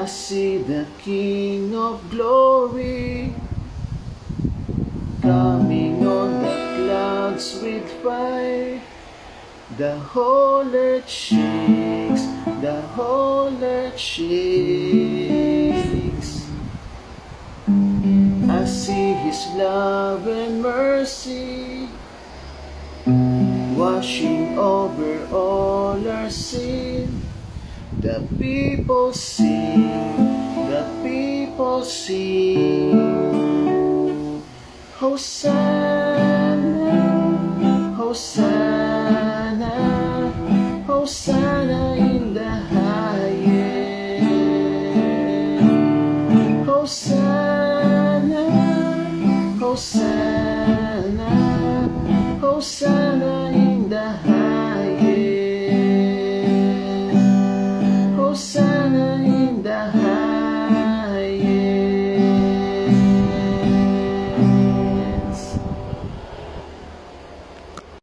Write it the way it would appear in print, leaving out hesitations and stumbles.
I see the King of Glory coming on the clouds with fire. The whole earth shakes, the whole earth shakes. I see His love and mercy washing over all our sin. The people sing, the people sing. Hosanna, Hosanna, Hosanna in the highest. Hosanna, Hosanna, Hosanna